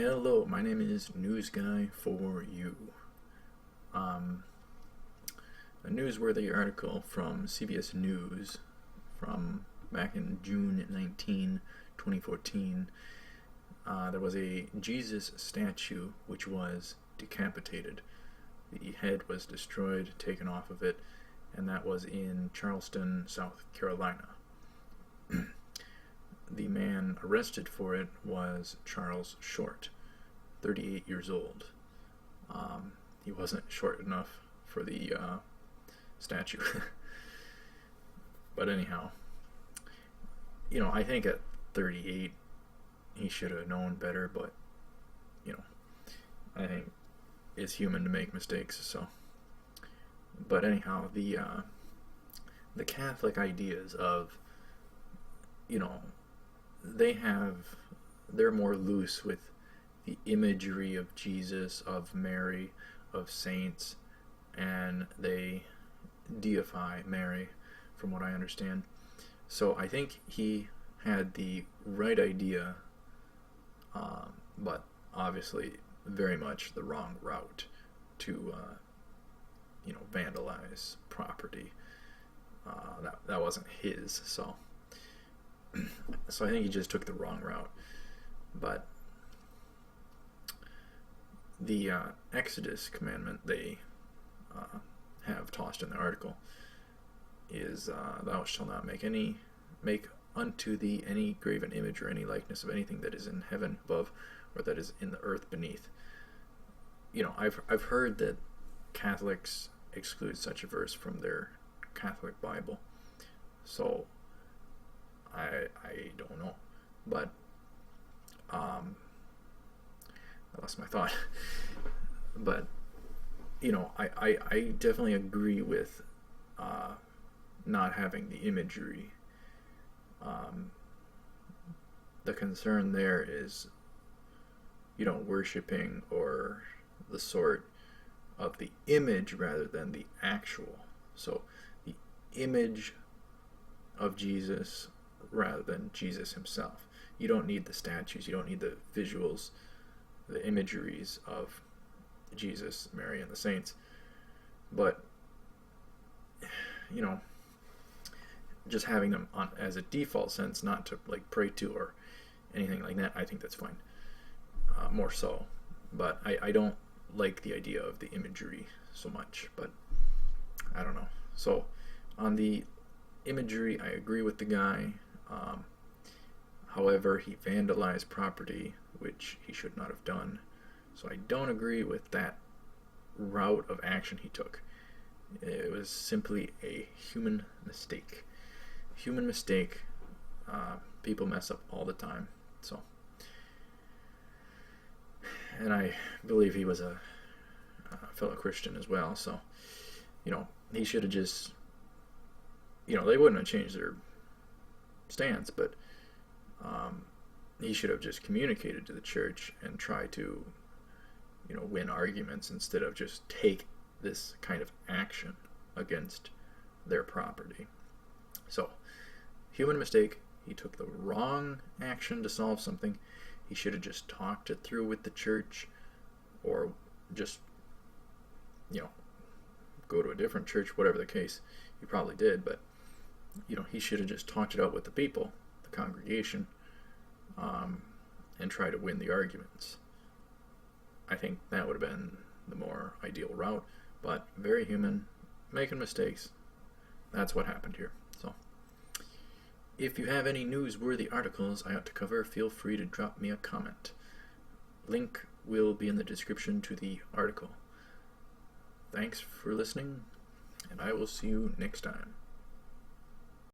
Hello, my name is News Guy for You. A newsworthy article from CBS News from back in June 19, 2014. There was a Jesus statue which was decapitated. The head was destroyed, taken off of it, and that was in Charleston, South Carolina. The man arrested for it was Charles Short, 38 years old. He wasn't short enough for the statue. But anyhow, I think at 38 he should have known better, but I think it's human to make mistakes. So, but anyhow, the Catholic ideas of they're more loose with the imagery of Jesus, of Mary, of saints, and they deify Mary, from what I understand. So I think he had the right idea, but obviously very much the wrong route to vandalize property. That wasn't his, so I think he just took the wrong route. But the Exodus commandment they have tossed in the article is, thou shalt not make unto thee any graven image or any likeness of anything that is in heaven above or that is in the earth beneath. I've heard that Catholics exclude such a verse from their Catholic Bible, so I don't know, but I lost my thought. But I definitely agree with not having the imagery. The concern there is worshiping or the sort of the image rather than the actual. So the image of Jesus rather than Jesus himself. You don't need the statues, you don't need the visuals, the imageries of Jesus, Mary, and the saints. But just having them on as a default sense, not to pray to or anything like that, I think that's fine. More so. But I don't like the idea of the imagery so much, but I don't know. So on the imagery, I agree with the guy. However, he vandalized property, which he should not have done. So I don't agree with that route of action he took. It was simply a human mistake. Human mistake. People mess up all the time. So, and I believe he was a fellow Christian as well. So, he should have just, they wouldn't have changed their stance, but he should have just communicated to the church and tried to, win arguments instead of just take this kind of action against their property. So, human mistake. He took the wrong action to solve something. He should have just talked it through with the church, or just, go to a different church, whatever the case. He probably did, but, he should have just talked it out with the people, the congregation, and try to win the arguments. I think that would have been the more ideal route, but very human, making mistakes. That's what happened here. So, if you have any newsworthy articles I ought to cover, feel free to drop me a comment. Link will be in the description to the article. Thanks for listening, and I will see you next time.